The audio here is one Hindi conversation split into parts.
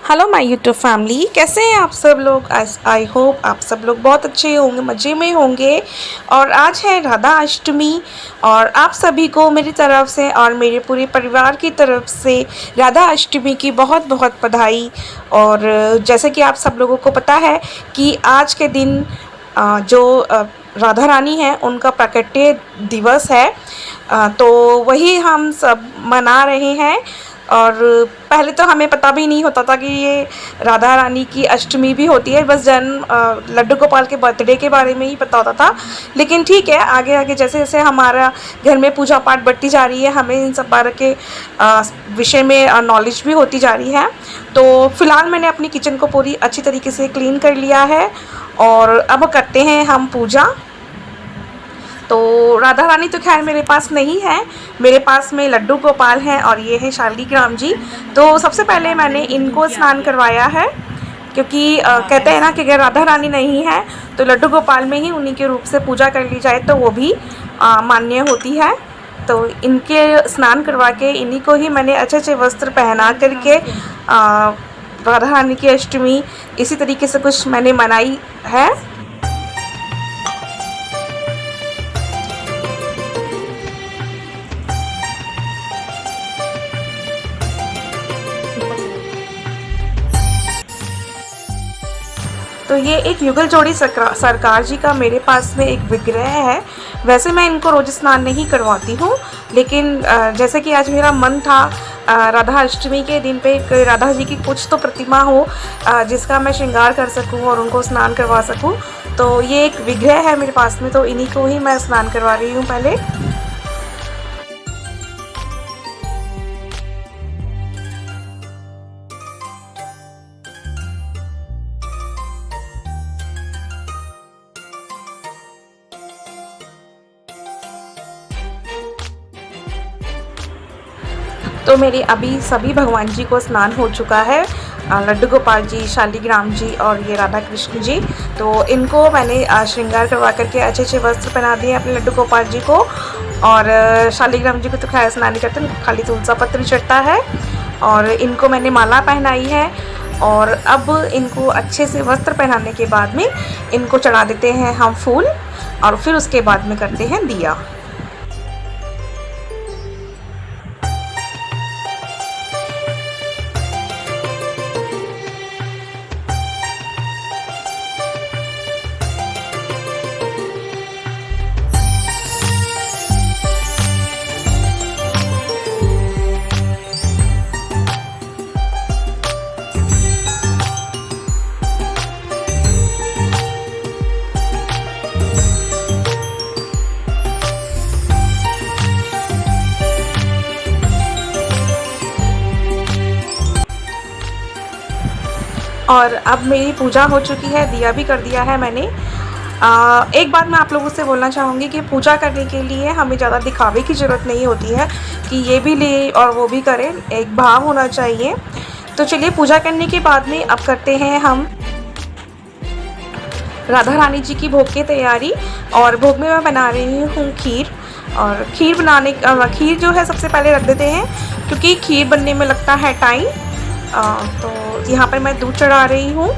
हेलो माय यूट्यूब फैमिली, कैसे हैं आप सब लोग। आई होप आप सब लोग बहुत अच्छे होंगे, मज़े में होंगे। और आज है राधा अष्टमी और आप सभी को मेरी तरफ से और मेरे पूरे परिवार की तरफ से राधा अष्टमी की बहुत बहुत बधाई। और जैसे कि आप सब लोगों को पता है कि आज के दिन राधा रानी है उनका प्राकट्य दिवस है। तो वही हम सब मना रहे हैं। और पहले तो हमें पता भी नहीं होता था कि ये राधा रानी की अष्टमी भी होती है, बस लड्डू गोपाल के बर्थडे के बारे में ही पता होता था। लेकिन ठीक है, आगे आगे जैसे जैसे हमारा घर में पूजा पाठ बढ़ती जा रही है, हमें इन सब बारे के विषय में नॉलेज भी होती जा रही है। तो फिलहाल मैंने अपनी किचन को पूरी अच्छी तरीके से क्लीन कर लिया है और अब करते हैं हम पूजा। तो राधा रानी तो खैर मेरे पास नहीं है, मेरे पास में लड्डू गोपाल हैं और ये है शालीग्राम जी। तो सबसे पहले मैंने इनको स्नान करवाया है, क्योंकि कहते हैं ना कि अगर राधा रानी नहीं है तो लड्डू गोपाल में ही उन्हीं के रूप से पूजा कर ली जाए तो वो भी मान्य होती है। तो इनके स्नान करवा के इन्हीं को ही मैंने अच्छे अच्छे वस्त्र पहना करके राधा रानी की अष्टमी इसी तरीके से कुछ मैंने मनाई है। तो ये एक युगल जोड़ी सरकार जी का मेरे पास में एक विग्रह है। वैसे मैं इनको रोज स्नान नहीं करवाती हूँ, लेकिन जैसे कि आज मेरा मन था राधा अष्टमी के दिन पे राधा जी की कुछ तो प्रतिमा हो जिसका मैं श्रृंगार कर सकूँ और उनको स्नान करवा सकूँ। तो ये एक विग्रह है मेरे पास में, तो इन्हीं को ही मैं स्नान करवा रही हूँ पहले। तो मेरे अभी सभी भगवान जी को स्नान हो चुका है, लड्डू गोपाल जी, शालीग्राम जी और ये राधा कृष्ण जी। तो इनको मैंने श्रृंगार करवा करके अच्छे अच्छे वस्त्र पहना दिए अपने लड्डू गोपाल जी को। और शालीग्राम जी को तो खैर स्नान नहीं करते, उनको खाली तुलसा पत्र चढ़ता है। और इनको मैंने माला पहनाई है और अब इनको अच्छे से वस्त्र पहनाने के बाद में इनको चढ़ा देते हैं हम फूल और फिर उसके बाद में करते हैं दिया। और अब मेरी पूजा हो चुकी है, दिया भी कर दिया है मैंने। एक बात मैं आप लोगों से बोलना चाहूँगी कि पूजा करने के लिए हमें ज़्यादा दिखावे की ज़रूरत नहीं होती है कि ये भी ले और वो भी करें, एक भाव होना चाहिए। तो चलिए पूजा करने के बाद में अब करते हैं हम राधा रानी जी की भोग की तैयारी। और भोग में मैं बना रही हूँ खीर। और खीर जो है सबसे पहले रख देते हैं, क्योंकि खीर बनने में लगता है टाइम। तो यहाँ पर मैं दूध चढ़ा रही हूँ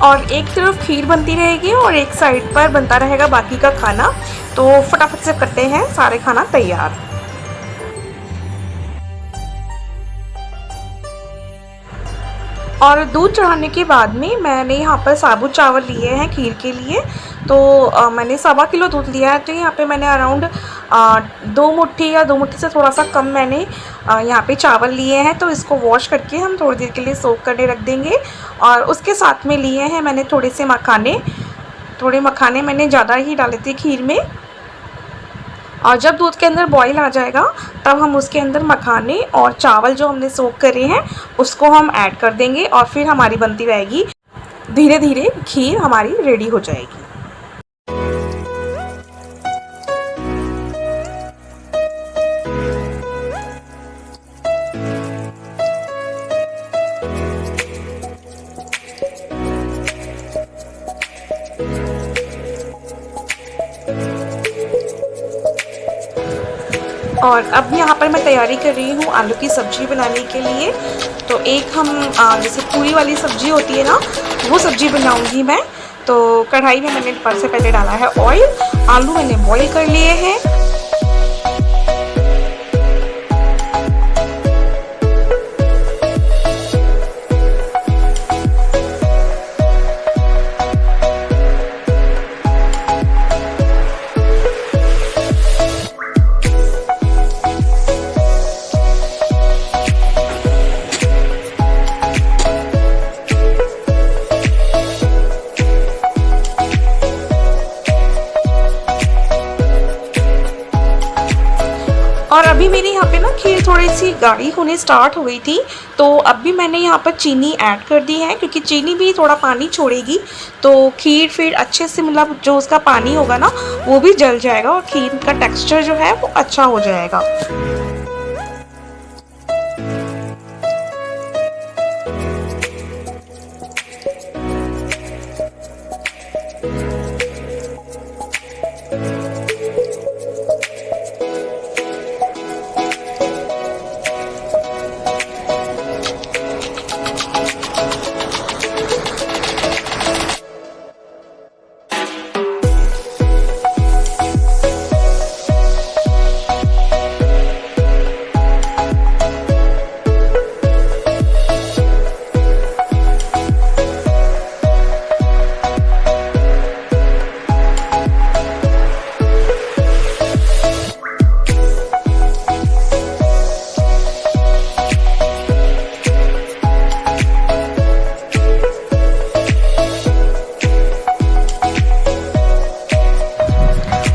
और एक तरफ खीर बनती रहेगी और एक साइड पर बनता रहेगा बाकी का खाना। तो फटाफट से करते हैं सारे खाना तैयार। और दूध चढ़ाने के बाद में मैंने यहाँ पर साबुत चावल लिए हैं खीर के लिए। तो मैंने 1.25 किलो दूध लिया है, तो यहाँ पे मैंने अराउंड 2 मुट्ठी या 2 मुट्ठी से थोड़ा सा कम मैंने यहाँ पे चावल लिए हैं। तो इसको वॉश करके हम थोड़ी देर के लिए सोक करने रख देंगे। और उसके साथ में लिए हैं मैंने थोड़े मखाने मैंने ज़्यादा ही डाले थे खीर में। और जब दूध के अंदर बॉईल आ जाएगा तब हम उसके अंदर मखाने और चावल जो हमने सोक करे हैं उसको हम ऐड कर देंगे और फिर हमारी बनती रहेगी। धीरे धीरे खीर हमारी रेडी हो जाएगी। और अब यहाँ पर मैं तैयारी कर रही हूँ आलू की सब्ज़ी बनाने के लिए। तो एक हम जैसे पूरी वाली सब्ज़ी होती है ना, वो सब्ज़ी बनाऊँगी मैं। तो कढ़ाई में मैंने सबसे पहले डाला है ऑयल, आलू मैंने बॉईल कर लिए हैं। और अभी मेरी यहाँ पे ना खीर थोड़ी सी गाढ़ी होने स्टार्ट हो गई थी, तो अभी मैंने यहाँ पर चीनी ऐड कर दी है, क्योंकि चीनी भी थोड़ा पानी छोड़ेगी तो खीर फिर अच्छे से, मतलब जो उसका पानी होगा ना वो भी जल जाएगा और खीर का टेक्सचर जो है वो अच्छा हो जाएगा।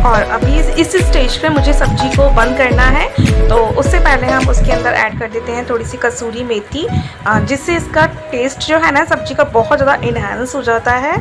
और अभी इस स्टेज पे मुझे सब्जी को बंद करना है, तो उससे पहले हम उसके अंदर ऐड कर देते हैं थोड़ी सी कसूरी मेथी, जिससे इसका टेस्ट जो है ना सब्जी का बहुत ज़्यादा इन्हांस हो जाता है।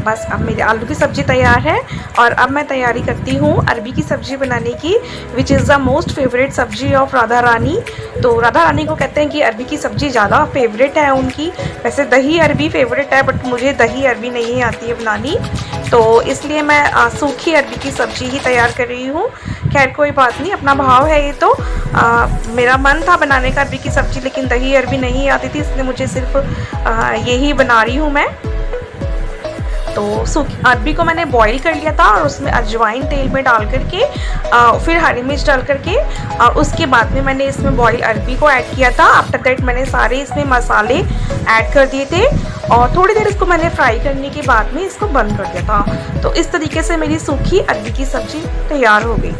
बस अब मेरी आलू की सब्ज़ी तैयार है और अब मैं तैयारी करती हूँ अरबी की सब्ज़ी बनाने की, which is the most favourite सब्ज़ी ऑफ राधा रानी। तो राधा रानी को कहते हैं कि अरबी की सब्ज़ी ज़्यादा फेवरेट है उनकी। वैसे दही अरबी फेवरेट है, बट मुझे दही अरबी नहीं आती है बनानी, तो इसलिए मैं सूखी अरबी की सब्ज़ी ही तैयार कर रही हूँ। खैर कोई बात नहीं, अपना भाव है ये तो। मेरा मन था बनाने का अरबी की सब्ज़ी, लेकिन दही अरबी नहीं आती थी, इसलिए मुझे सिर्फ यही बना रही हूँ मैं। तो अरबी को मैंने बॉईल कर लिया था और उसमें अजवाइन तेल में डाल करके फिर हरी मिर्च डाल करके और उसके बाद में मैंने इसमें बॉईल अरबी को ऐड किया था। आफ्टर दैट मैंने सारे इसमें मसाले ऐड कर दिए थे और थोड़ी देर इसको मैंने फ्राई करने के बाद में इसको बंद कर दिया था। तो इस तरीके से मेरी सूखी अरबी की सब्ज़ी तैयार हो गई।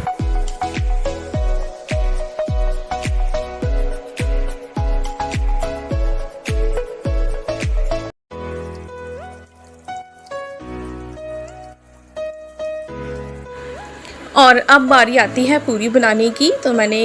और अब बारी आती है पूरी बनाने की। तो मैंने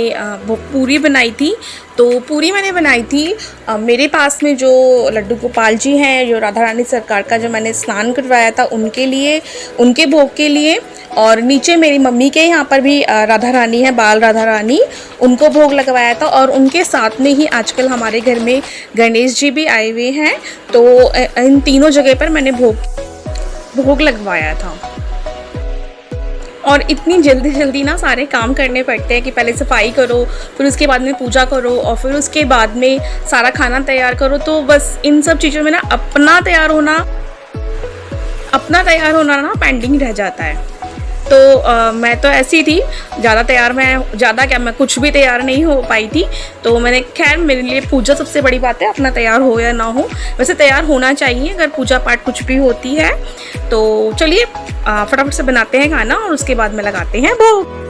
वो पूरी बनाई थी। तो पूरी मैंने बनाई थी मेरे पास में जो लड्डू गोपाल जी हैं, जो राधा रानी सरकार का जो मैंने स्नान करवाया था उनके लिए, उनके भोग के लिए। और नीचे मेरी मम्मी के यहाँ पर भी राधा रानी है, बाल राधा रानी, उनको भोग लगवाया था। और उनके साथ में ही आजकल हमारे घर में गणेश जी भी आए हुए हैं। तो इन तीनों जगह पर मैंने भोग लगवाया था। और इतनी जल्दी जल्दी ना सारे काम करने पड़ते हैं कि पहले सफाई करो, फिर उसके बाद में पूजा करो और फिर उसके बाद में सारा खाना तैयार करो। तो बस इन सब चीज़ों में ना अपना तैयार होना ना पेंडिंग रह जाता है। तो मैं तो ऐसी थी, मैं कुछ भी तैयार नहीं हो पाई थी। तो मैंने, खैर मेरे लिए पूजा सबसे बड़ी बात है, अपना तैयार हो या ना हो, वैसे तैयार होना चाहिए अगर पूजा पाठ कुछ भी होती है। तो चलिए फटाफट से बनाते हैं खाना और उसके बाद में लगाते हैं भोग।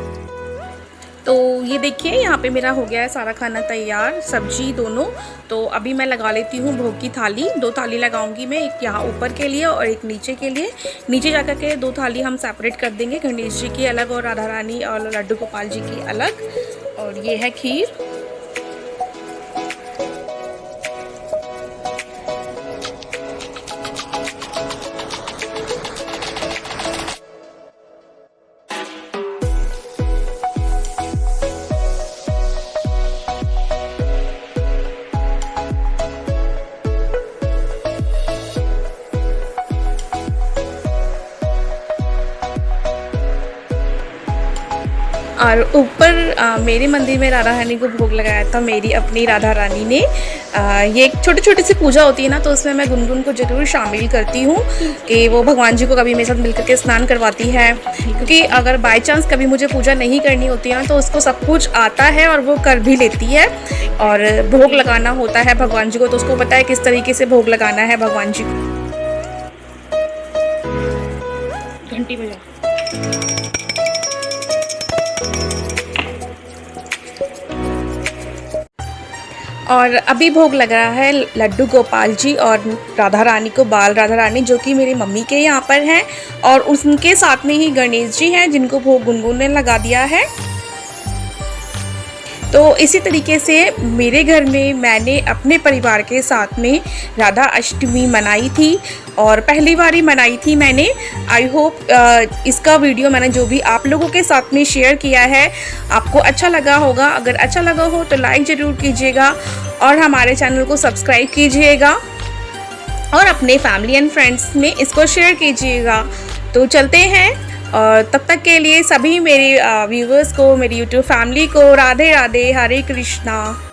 तो ये देखिए यहाँ पे मेरा हो गया है सारा खाना तैयार, सब्जी दोनों। तो अभी मैं लगा लेती हूँ भोग की थाली। 2 थाली लगाऊंगी मैं, एक यहाँ ऊपर के लिए और एक नीचे के लिए। नीचे जाकर के 2 थाली हम सेपरेट कर देंगे, गणेश जी की अलग और राधा रानी और लड्डू गोपाल जी की अलग। और ये है खीर। और ऊपर मेरे मंदिर में राधा रानी को भोग लगाया था मेरी अपनी राधा रानी ने। ये एक छोटी छोटी सी पूजा होती है ना, तो उसमें मैं गुनगुन को ज़रूर शामिल करती हूँ कि वो भगवान जी को कभी मेरे साथ मिलकर के स्नान करवाती है, क्योंकि अगर बाय चांस कभी मुझे पूजा नहीं करनी होती है ना, तो उसको सब कुछ आता है और वो कर भी लेती है। और भोग लगाना होता है भगवान जी को, तो उसको पता है किस तरीके से भोग लगाना है भगवान जी को। घंटी बजा। और अभी भोग लग रहा है लड्डू गोपाल जी और राधा रानी को, बाल राधा रानी, जो कि मेरी मम्मी के यहाँ पर हैं, और उनके साथ में ही गणेश जी हैं जिनको भोग गुनगुन ने लगा दिया है। तो इसी तरीके से मेरे घर में मैंने अपने परिवार के साथ में राधा अष्टमी मनाई थी, और पहली बार ही मनाई थी मैंने। आई होप इसका वीडियो मैंने जो भी आप लोगों के साथ में शेयर किया है आपको अच्छा लगा होगा। अगर अच्छा लगा हो तो लाइक ज़रूर कीजिएगा और हमारे चैनल को सब्सक्राइब कीजिएगा और अपने फैमिली एंड फ्रेंड्स में इसको शेयर कीजिएगा। तो चलते हैं, और तब तक के लिए सभी मेरे व्यूवर्स को, मेरी यूट्यूब फैमिली को राधे राधे, हरे कृष्णा।